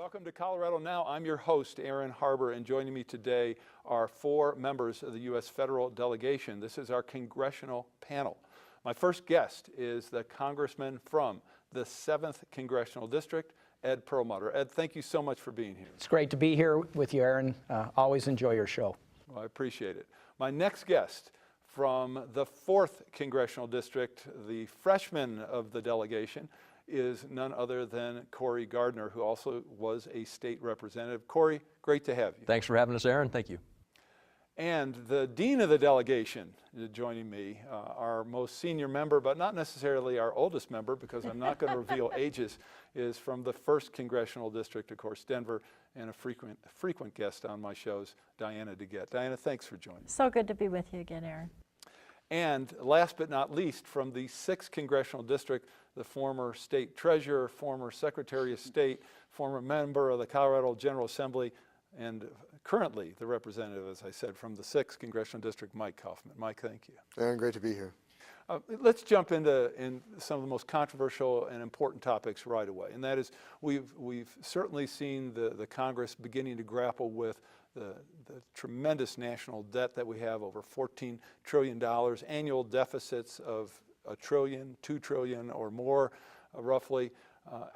Welcome to Colorado Now. I'm your host, Aaron Harbour, and joining me today are 4 members of the U.S. federal delegation. This is our congressional panel. My first guest is the congressman from the 7th Congressional District, Ed Perlmutter. Ed, thank you so much for being here. It's great to be here with you, Aaron. Always enjoy your show. Well, I appreciate it. My next guest from the 4th Congressional District, the freshman of the delegation, is none other than Cory Gardner, who also was a state representative. Cory, great to have you. Thanks for having us, Aaron. Thank you. And the dean of the delegation joining me, our most senior member, but not necessarily our oldest member, because I'm not going to reveal ages, is from the 1st Congressional District, of course, Denver, and a frequent guest on my shows, Diana DeGette. Diana, thanks for joining. So good to be with you again, Aaron. And last but not least, from the 6th Congressional District, the former state treasurer, former secretary of state, former member of the Colorado General Assembly, and currently the representative, as I said, from the 6th Congressional District, Mike Coffman. Mike, thank you. Aaron, great to be here. Let's jump into some of the most controversial and important topics right away, and that is we've certainly seen the Congress beginning to grapple with the tremendous national debt that we have, over $14 trillion, annual deficits of $1 trillion, $2 trillion or more, roughly.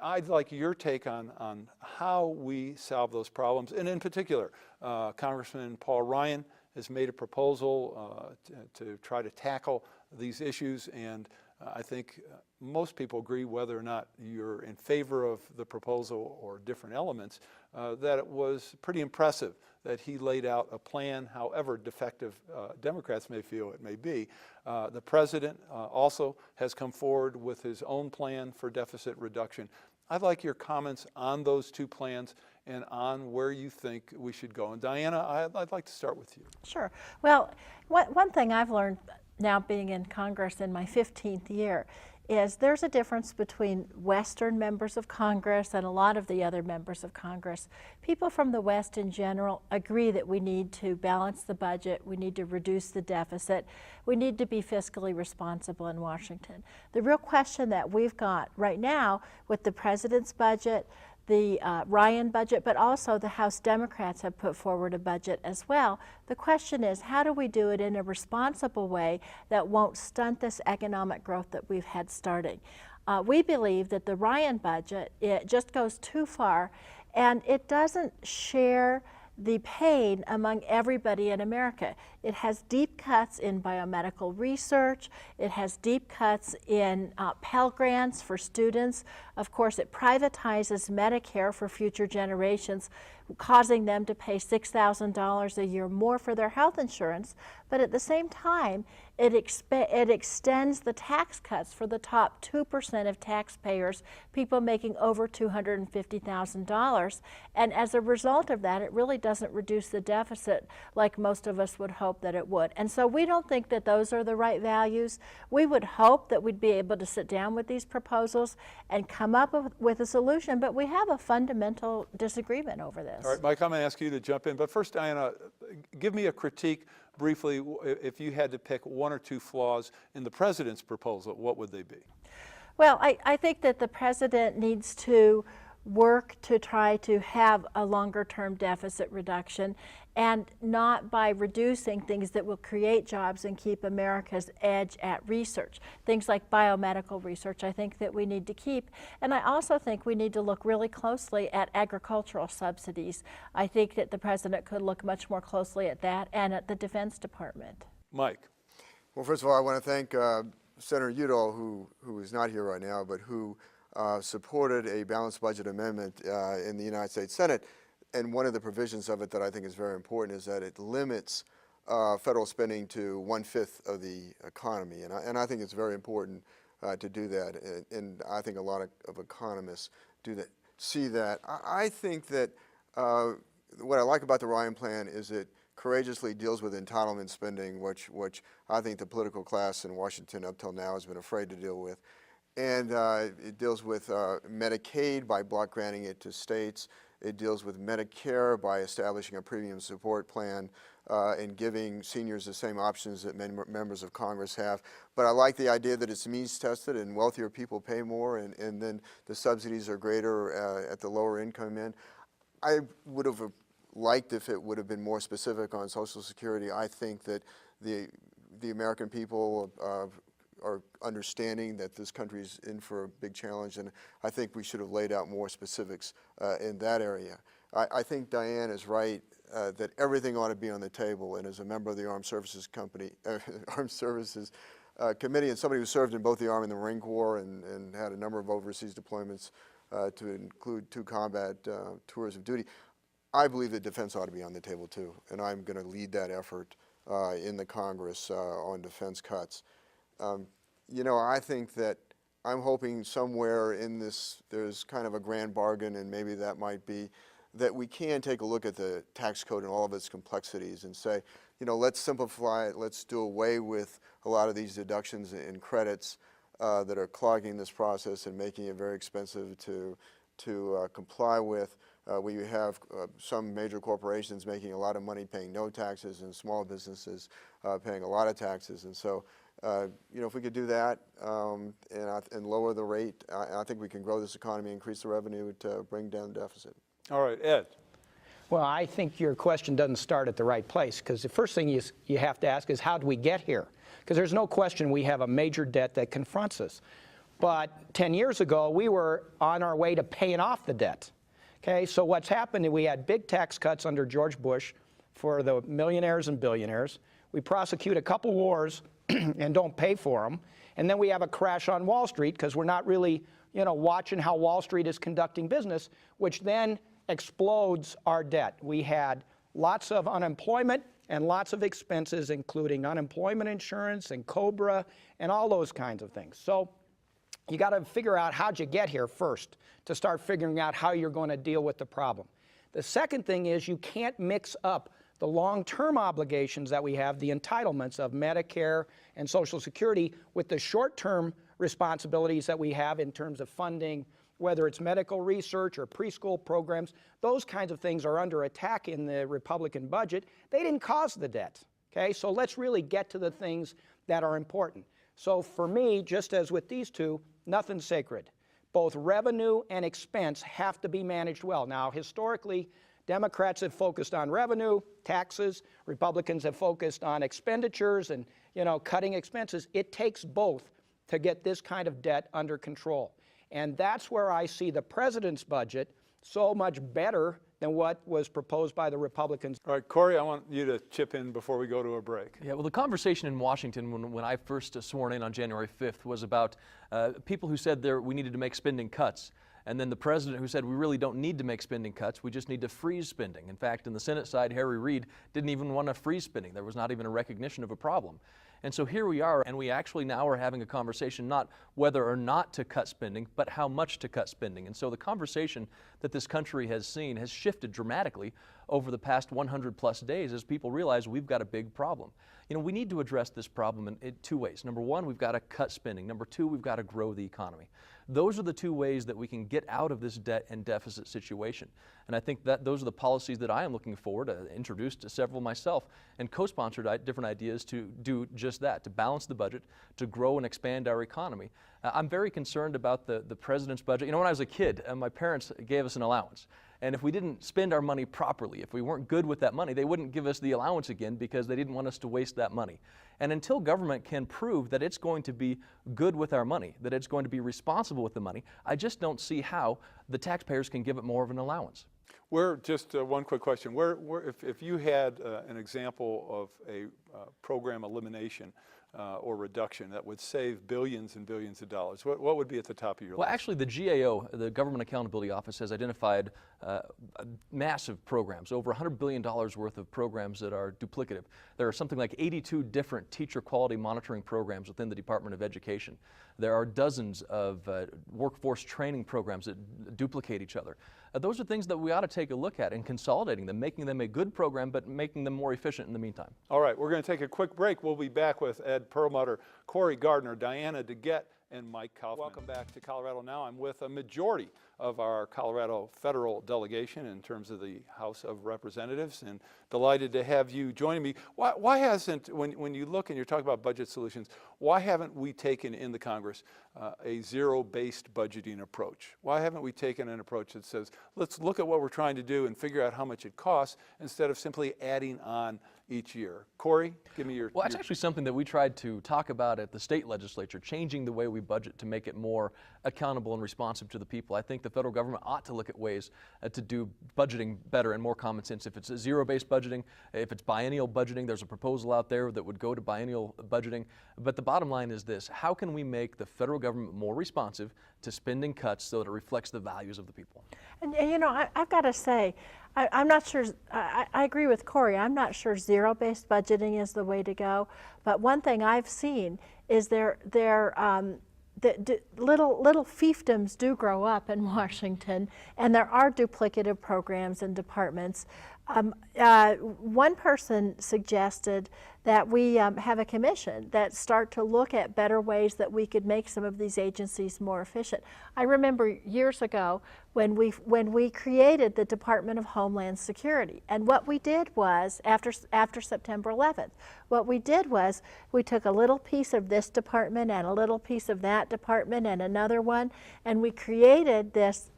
I'd like your take on how we solve those problems, and in particular, Congressman Paul Ryan has made a proposal to try to tackle these issues, and I think most people agree, whether or not you're in favor of the proposal or different elements, that it was pretty impressive that he laid out a plan, however defective Democrats may feel it may be. The president also has come forward with his own plan for deficit reduction. I'd like your comments on those 2 plans and on where you think we should go. And Diana, I'd like to start with you. Sure. Well, one thing I've learned now being in Congress in my 15th year is there's a difference between Western members of Congress and a lot of the other members of Congress. People from the West in general agree that we need to balance the budget, we need to reduce the deficit, we need to be fiscally responsible in Washington. The real question that we've got right now with the president's budget, the Ryan budget, but also the House Democrats have put forward a budget as well. The question is, how do we do it in a responsible way that won't stunt this economic growth that we've had starting? We believe that the Ryan budget, it just goes too far, and it doesn't share the pain among everybody in America. It has deep cuts in biomedical research. It has deep cuts in Pell Grants for students. Of course, it privatizes Medicare for future generations, causing them to pay $6,000 a year more for their health insurance. But at the same time, it extends the tax cuts for the top 2% of taxpayers, people making over $250,000. And as a result of that, it really doesn't reduce the deficit like most of us would hope that it would. And so we don't think that those are the right values. We would hope that we'd be able to sit down with these proposals and come up with a solution, but we have a fundamental disagreement over this. All right, Mike, I'm going to ask you to jump in, but first, Diana, give me a critique briefly. If you had to pick 1 or 2 flaws in the president's proposal, what would they be? Well, I think that the president needs to work to try to have a longer term deficit reduction, and not by reducing things that will create jobs and keep America's edge at research. Things like biomedical research, I think that we need to keep. And I also think we need to look really closely at agricultural subsidies. I think that the president could look much more closely at that and at the Defense Department. Mike. Well, first of all, I want to thank Senator Udall, who is not here right now, but who supported a balanced budget amendment in the United States Senate. And one of the provisions of it that I think is very important is that it limits federal spending to 1/5 of the economy. And I think it's very important to do that. And I think a lot of economists see that. I think that what I like about the Ryan plan is it courageously deals with entitlement spending, which I think the political class in Washington up till now has been afraid to deal with. And it deals with Medicaid by block granting it to states. It deals with Medicare by establishing a premium support plan and giving seniors the same options that members of Congress have. But I like the idea that it's means tested and wealthier people pay more, and then the subsidies are greater at the lower income end. I would have liked if it would have been more specific on Social Security. I think that the American people are understanding that this country's in for a big challenge, and I think we should have laid out more specifics in that area. I think Diane is right that everything ought to be on the table, and as a member of the Armed Services Committee, and somebody who served in both the Army and the Marine Corps and had a number of overseas deployments to include 2 combat tours of duty, I believe that defense ought to be on the table too, and I'm going to lead that effort in the Congress on defense cuts. You know, I think that I'm hoping somewhere in this there's kind of a grand bargain, and maybe that might be that we can take a look at the tax code and all of its complexities and say, you know, let's simplify it, let's do away with a lot of these deductions and credits that are clogging this process and making it very expensive to comply with. We have some major corporations making a lot of money paying no taxes, and small businesses paying a lot of taxes. And so, you know, if we could do that and lower the rate, I think we can grow this economy, increase the revenue to bring down the deficit. All right, Ed. Well, I think your question doesn't start at the right place, because the first thing you have to ask is, how did we get here? Because there's no question we have a major debt that confronts us. But 10 years ago, we were on our way to paying off the debt. Okay, so what's happened is we had big tax cuts under George Bush for the millionaires and billionaires. We prosecute a couple wars and don't pay for them. And then we have a crash on Wall Street because we're not really, you know, watching how Wall Street is conducting business, which then explodes our debt. We had lots of unemployment and lots of expenses, including unemployment insurance and COBRA and all those kinds of things. So you got to figure out how'd you get here first to start figuring out how you're going to deal with the problem. The second thing is you can't mix up the long-term obligations that we have, the entitlements of Medicare and Social Security, with the short-term responsibilities that we have in terms of funding, whether it's medical research or preschool programs. Those kinds of things are under attack in the Republican budget. They didn't cause the debt, okay? So let's really get to the things that are important. So for me, just as with these two, nothing's sacred. Both revenue and expense have to be managed well. Now, historically, Democrats have focused on revenue, taxes. Republicans have focused on expenditures and, you know, cutting expenses. It takes both to get this kind of debt under control. And that's where I see the president's budget so much better than what was proposed by the Republicans. All right, Corey, I want you to chip in before we go to a break. Yeah, well, the conversation in Washington when I first sworn in on January 5th was about people who said we needed to make spending cuts. And then the president who said we really don't need to make spending cuts, we just need to freeze spending. In fact, in the Senate side, Harry Reid didn't even want to freeze spending. There was not even a recognition of a problem. And so here we are, and we actually now are having a conversation not whether or not to cut spending, but how much to cut spending. And so the conversation that this country has seen has shifted dramatically over the past 100 plus days as people realize we've got a big problem. You know, we need to address this problem in 2 ways. Number one, we've got to cut spending. Number two, we've got to grow the economy. Those are the 2 ways that we can get out of this debt and deficit situation. And I think that those are the policies that I am looking forward to, introduced several myself, and co-sponsored different ideas to do just that, to balance the budget, to grow and expand our economy. I'm very concerned about the president's budget. You know, when I was a kid, my parents gave us an allowance. And if we didn't spend our money properly, if we weren't good with that money, they wouldn't give us the allowance again because they didn't want us to waste that money. And until government can prove that it's going to be good with our money, that it's going to be responsible with the money, I just don't see how the taxpayers can give it more of an allowance. Just one quick question. If you had an example of a program elimination or reduction that would save billions and billions of dollars, what would be at the top of your list? Well, actually, the GAO, the Government Accountability Office, has identified massive programs, over $100 billion worth of programs that are duplicative. There are something like 82 different teacher quality monitoring programs within the Department of Education. There are dozens of workforce training programs that duplicate each other. Those are things that we ought to take a look at and consolidating them, making them a good program, but making them more efficient in the meantime. All right, we're going to take a quick break. We'll be back with Ed Perlmutter, Corey Gardner, Diana DeGette, and Mike Coffman. Welcome back to Colorado Now. I'm with a majority of our Colorado federal delegation in terms of the House of Representatives, and delighted to have you joining me. Why hasn't, when you look and you're talking about budget solutions, why haven't we taken in the Congress a zero-based budgeting approach? Why haven't we taken an approach that says, let's look at what we're trying to do and figure out how much it costs instead of simply adding on each year? Corey, give me your... Well, that's actually something that we tried to talk about at the state legislature, changing the way we budget to make it more accountable and responsive to the people. I think the federal government ought to look at ways to do budgeting better and more common sense. If it's a zero-based budgeting, if it's biennial budgeting, there's a proposal out there that would go to biennial budgeting. But the bottom line is this: how can we make the federal government more responsive to spending cuts so that it reflects the values of the people? And you know, I've got to say, I'm not sure, I agree with Corey, I'm not sure zero-based budgeting is the way to go, but one thing I've seen is little fiefdoms do grow up in Washington, and there are duplicative programs and departments. One person suggested that we have a commission that start to look at better ways that we could make some of these agencies more efficient. I remember years ago when we created the Department of Homeland Security, and what we did was, after September 11th, what we did was we took a little piece of this department and a little piece of that department and another one, and we created this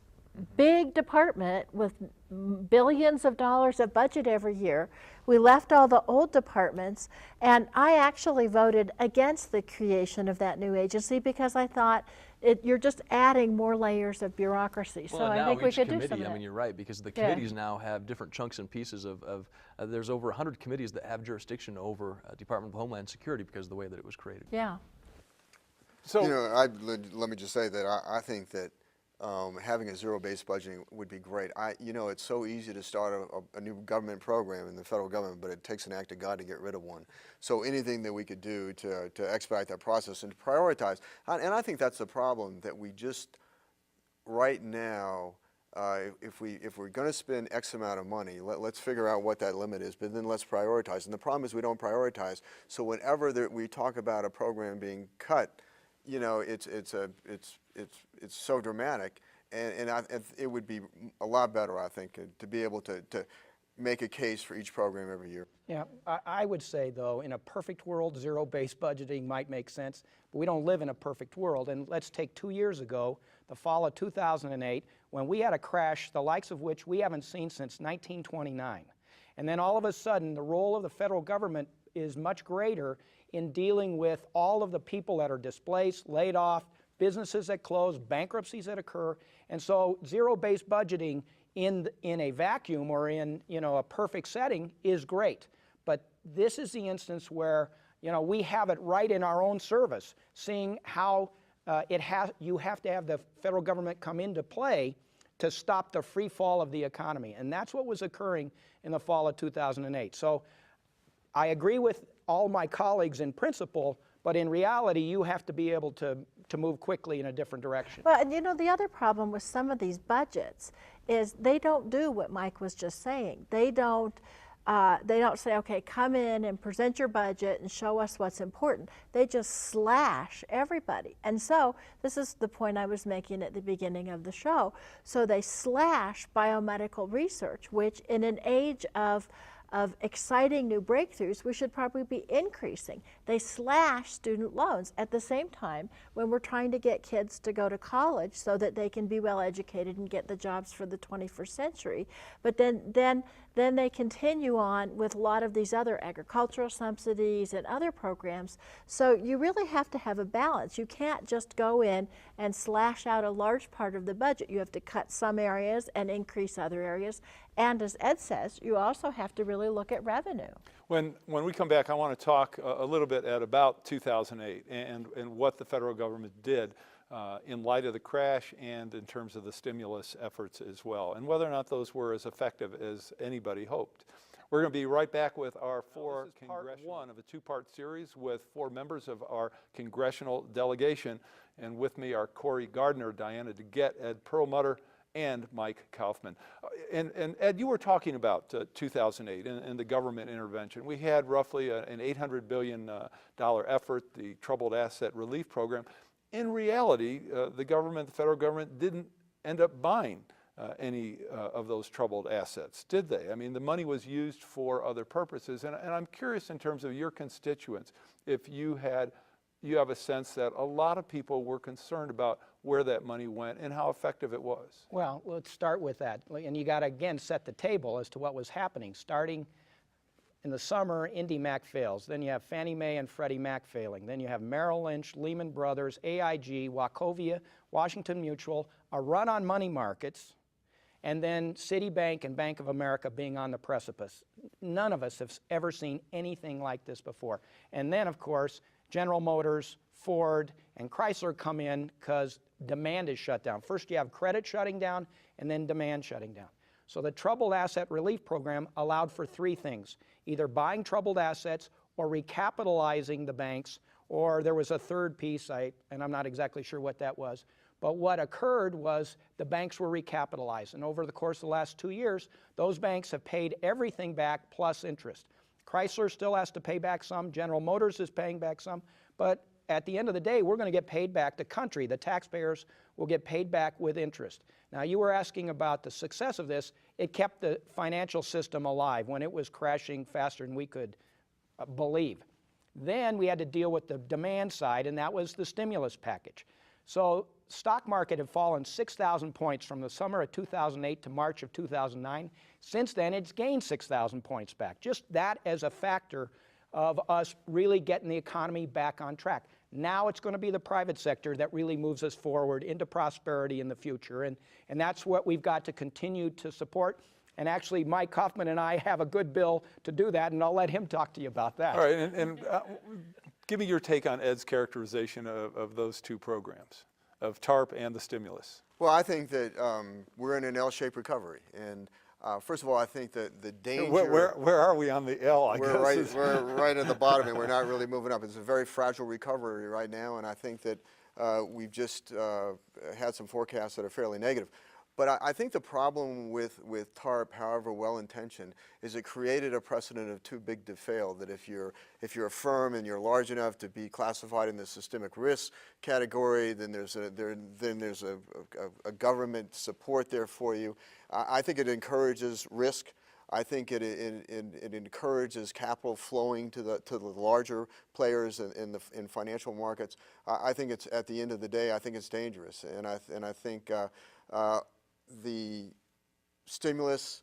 big department with billions of dollars of budget every year. We left all the old departments, and I actually voted against the creation of that new agency because I thought you're just adding more layers of bureaucracy. Well, so I think we should do some of I that. mean, you're right, because the committees now have different chunks and pieces of there's over 100 committees that have jurisdiction over Department of Homeland Security because of the way that it was created. Yeah. So, You know, let me just say that I think that having a zero-based budgeting would be great. You know, it's so easy to start a new government program in the federal government, but it takes an act of God to get rid of one. So anything that we could do to expedite that process and to prioritize, and I think that's the problem, that we just, right now, if we're going to spend X amount of money, let's figure out what that limit is, but then let's prioritize. And the problem is we don't prioritize. So whenever we talk about a program being cut, you know, it's so dramatic, and it would be a lot better, I think, to be able to make a case for each program every year. Yeah, I would say, though, in a perfect world, zero-based budgeting might make sense, but we don't live in a perfect world. And let's take 2 years ago, the fall of 2008, when we had a crash the likes of which we haven't seen since 1929. And then all of a sudden, the role of the federal government is much greater in dealing with all of the people that are displaced, laid off, businesses that close, bankruptcies that occur. And so zero-based budgeting in a vacuum or in, you know, a perfect setting is great. But this is the instance where, you know, we have it right in our own service, seeing how you have to have the federal government come into play to stop the free fall of the economy. And that's what was occurring in the fall of 2008. So I agree with all my colleagues in principle, but in reality, you have to be able to move quickly in a different direction. Well, and you know, the other problem with some of these budgets is they don't do what Mike was just saying. They don't say, okay, come in and present your budget and show us what's important. They just slash everybody. And so this is the point I was making at the beginning of the show. So they slash biomedical research, which in an age of exciting new breakthroughs, we should probably be increasing. They slash student loans at the same time when we're trying to get kids to go to college so that they can be well educated and get the jobs for the 21st century. But then they continue on with a lot of these other agricultural subsidies and other programs. So you really have to have a balance. You can't just go in and slash out a large part of the budget. You have to cut some areas and increase other areas. And as Ed says, you also have to really look at revenue. when we come back, I want to talk a little bit about 2008 and what the federal government did in light of the crash and in terms of the stimulus efforts as well, and whether or not those were as effective as anybody hoped. We're going to be right back with our part one of a two-part series with 4 members of our congressional delegation, and with me are Corey Gardner, Diana DeGette, Ed Perlmutter, and Mike Coffman. And Ed, you were talking about 2008 and the government intervention. We had roughly an $800 billion effort, the Troubled Asset Relief Program. In reality, the federal government didn't end up buying any of those troubled assets, did they? I mean, the money was used for other purposes, and I'm curious in terms of your constituents, if you have a sense that a lot of people were concerned about where that money went and how effective it was. Well, let's start with that. And you got to, again, set the table as to what was happening. Starting in the summer, Indy Mac fails. Then you have Fannie Mae and Freddie Mac failing. Then you have Merrill Lynch, Lehman Brothers, AIG, Wachovia, Washington Mutual, a run on money markets, and then Citibank and Bank of America being on the precipice. None of us have ever seen anything like this before. And then, of course, General Motors, Ford, and Chrysler come in because demand is shut down. First you have credit shutting down, and then demand shutting down. So the Troubled Asset Relief Program allowed for three things: either buying troubled assets or recapitalizing the banks, or there was a third piece, and I'm not exactly sure what that was. But what occurred was the banks were recapitalized, and over the course of the last 2 years, those banks have paid everything back plus interest. Chrysler still has to pay back some, General Motors is paying back some, but at the end of the day, we're going to get paid back. The country, the taxpayers, will get paid back with interest. Now, you were asking about the success of this. It kept the financial system alive when it was crashing faster than we could believe. Then we had to deal with the demand side, and that was the stimulus package. So stock market had fallen 6,000 points from the summer of 2008 to March of 2009. Since then, it's gained 6,000 points back. Just that as a factor of us really getting the economy back on track. Now it's going to be the private sector that really moves us forward into prosperity in the future, and that's what we've got to continue to support. And actually, Mike Coffman and I have a good bill to do that, and I'll let him talk to you about that. All right, and give me your take on Ed's characterization of those two programs, of TARP and the stimulus. Well, I think that we're in an L-shaped recovery, and first of all, I think that the danger. Where are we on the L? We're right at the bottom, and we're not really moving up. It's a very fragile recovery right now, and I think that we've just had some forecasts that are fairly negative. But I think the problem with TARP, however well-intentioned, is it created a precedent of too big to fail. That if you're a firm and you're large enough to be classified in the systemic risk category, then there's a government support there for you. I think it encourages risk. I think it encourages capital flowing to the larger players in financial markets. I think it's, at the end of the day, I think it's dangerous, and I think the stimulus,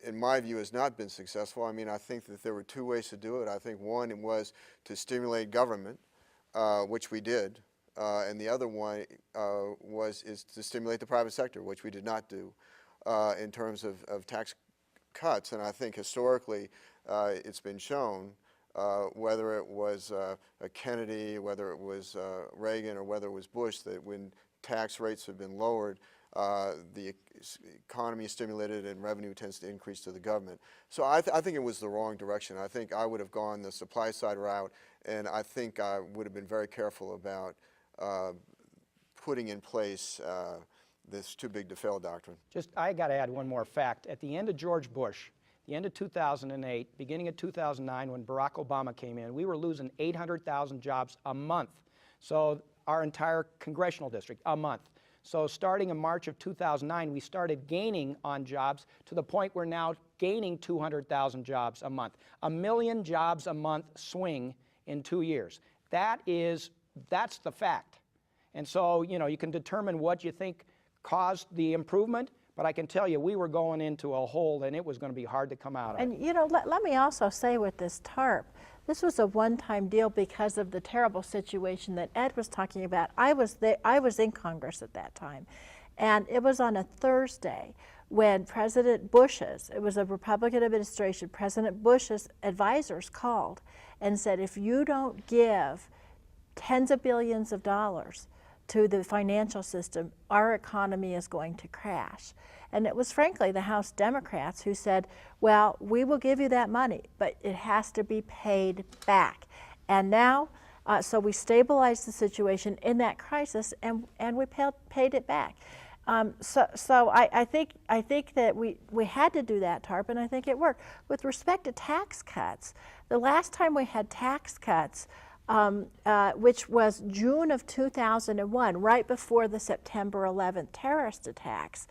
in my view, has not been successful. I mean, I think that there were two ways to do it. I think one was to stimulate government, which we did, and the other one is to stimulate the private sector, which we did not do in terms of tax cuts. And I think historically it's been shown, whether it was Kennedy, whether it was Reagan, or whether it was Bush, that when tax rates have been lowered, the economy is stimulated and revenue tends to increase to the government. So I think it was the wrong direction. I think I would have gone the supply side route, and I think I would have been very careful about putting in place this too big to fail doctrine. I got to add one more fact. At the end of George Bush, the end of 2008, beginning of 2009, when Barack Obama came in, we were losing 800,000 jobs a month. So our entire congressional district, a month. So starting in March of 2009, we started gaining on jobs to the point we're now gaining 200,000 jobs a month. 1 million jobs a month swing in 2 years. That's the fact. And so, you can determine what you think caused the improvement, but I can tell you we were going into a hole and it was going to be hard to come out of. And let me also say with this TARP, this was a one-time deal because of the terrible situation that Ed was talking about. I was in Congress at that time, and it was on a Thursday when President Bush's, it was a Republican administration, President Bush's advisors called and said, if you don't give tens of billions of dollars to the financial system, our economy is going to crash. And it was frankly the House Democrats who said, well, we will give you that money, but it has to be paid back. And now, so we stabilized the situation in that crisis, and we paid it back. So I think that we had to do that, TARP, and I think it worked. With respect to tax cuts, the last time we had tax cuts, which was June of 2001, right before the September 11th terrorist attacks.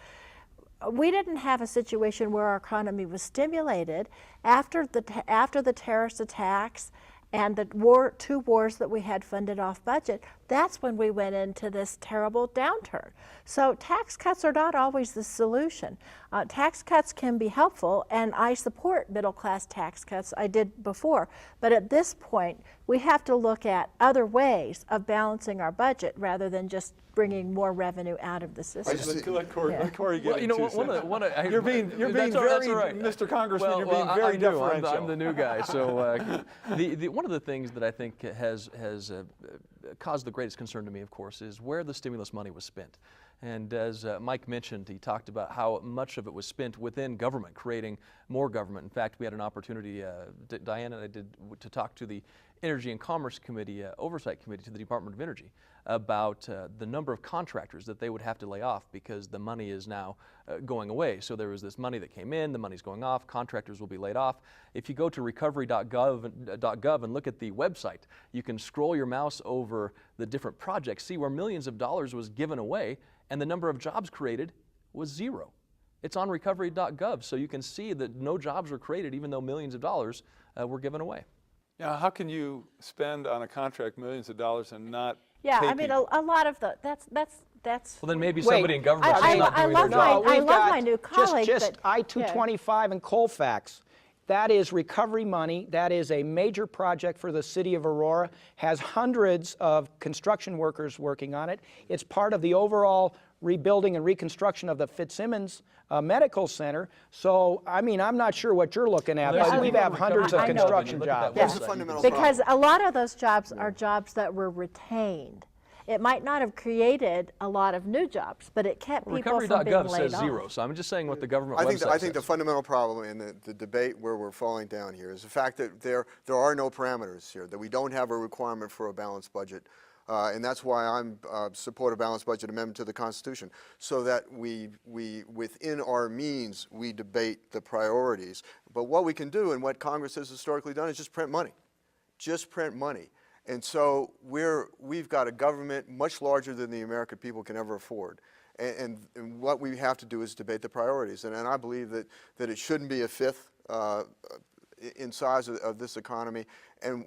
We didn't have a situation where our economy was stimulated after the terrorist attacks and the two wars that we had funded off budget. That's when we went into this terrible downturn. So tax cuts are not always the solution. Tax cuts can be helpful, and I support middle-class tax cuts. I did before. But at this point, we have to look at other ways of balancing our budget rather than just bringing more revenue out of the system. Let Corey get Well, you know, into you're being that's very, all right. Mr. Congressman, you're being Well, very I'm new. deferential. I'm the new guy. So one of the things that I think has caused the greatest concern to me, of course, is where the stimulus money was spent. And as Mike mentioned, he talked about how much of it was spent within government, creating more government. In fact, we had an opportunity, Diane and I did, to talk to the Energy and Commerce Committee, Oversight Committee to the Department of Energy about the number of contractors that they would have to lay off because the money is now going away. So there was this money that came in, the money's going off, contractors will be laid off. If you go to recovery.gov and look at the website, you can scroll your mouse over the different projects, see where millions of dollars was given away, and the number of jobs created was 0. It's on recovery.gov, so you can see that no jobs were created even though millions of dollars were given away. Now, how can you spend on a contract millions of dollars and not Yeah, pay I mean, people? a lot of that's. Well, then maybe Wait, somebody in government I is not love doing their my- job. I we've love got my new colleague, Just but- I-225 and Colfax. That is recovery money. That is a major project for the city of Aurora. Has hundreds of construction workers working on it. It's part of the overall rebuilding and reconstruction of the Fitzsimmons Medical Center. So, I mean, I'm not sure what you're looking at, Well, but we have hundreds of I know. construction Look at that jobs. What's the website. fundamental Because problem? a lot of those jobs are jobs that were retained. It might not have created a lot of new jobs, but it kept people from being Recovery.gov laid says off. 0, so I'm just saying what the government I website think the says. fundamental problem in the debate where we're falling down here is the fact that there are no parameters here, that we don't have a requirement for a balanced budget. And that's why I'm support a balanced budget amendment to the Constitution, so that we within our means, we debate the priorities. But what we can do and what Congress has historically done is just print money. Just print money. And so we've got a government much larger than the American people can ever afford. And what we have to do is debate the priorities. And I believe that it shouldn't be a fifth in size of this economy. And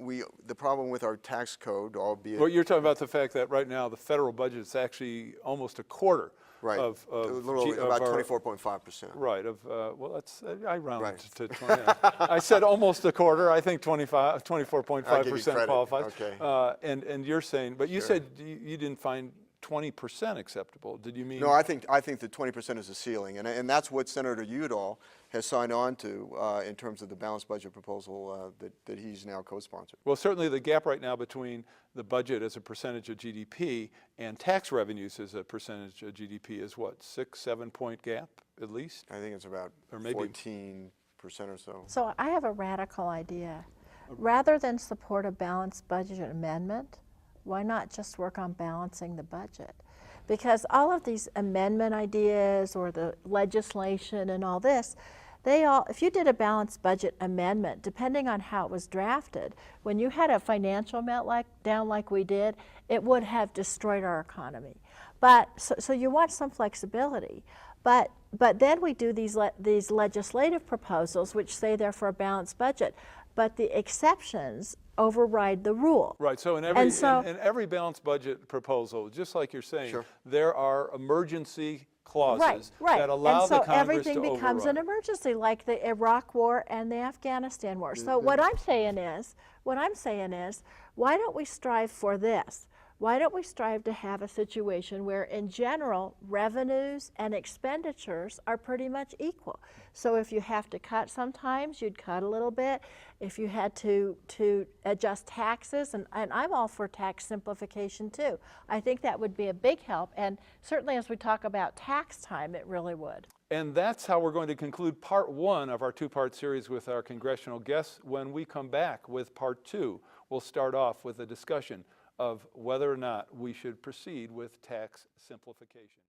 the problem with our tax code, albeit... Well, you're talking about the fact that right now the federal budget is actually almost a quarter Right, of literally about our- 24.5%. Right, well, that's, I rounded Right. to 20. I said almost a quarter, I think 24.5% I'll give you credit, qualifies. okay. And you're saying, but you said you didn't find 20% acceptable. Did you mean? No, I think that 20% is a ceiling, and that's what Senator Udall has signed on to in terms of the balanced budget proposal that he's now co-sponsored. Well, certainly the gap right now between the budget as a percentage of GDP and tax revenues as a percentage of GDP is what, 6-7 point gap at least? I think it's about Or maybe- 14% or so. So I have a radical idea. Rather than support a balanced budget amendment, why not just work on balancing the budget? Because all of these amendment ideas or the legislation and all this, if you did a balanced budget amendment, depending on how it was drafted, when you had a financial meltdown like we did, it would have destroyed our economy. But so you want some flexibility. But then we do these legislative proposals which say they're for a balanced budget, but the exceptions override the rule. Right, so in every balanced budget proposal, just like you're saying, Sure. there are emergency clauses Right. that allow and so the Congress everything to becomes an override. emergency, like the Iraq War and the Afghanistan War. So what I'm saying is, why don't we strive for this? Why don't we strive to have a situation where, in general, revenues and expenditures are pretty much equal? So if you have to cut sometimes, you'd cut a little bit. If you had to adjust taxes, and I'm all for tax simplification too. I think that would be a big help, and certainly as we talk about tax time, it really would. And that's how we're going to conclude part 1 of our 2-part series with our congressional guests. When we come back with part 2, we'll start off with a discussion of whether or not we should proceed with tax simplification.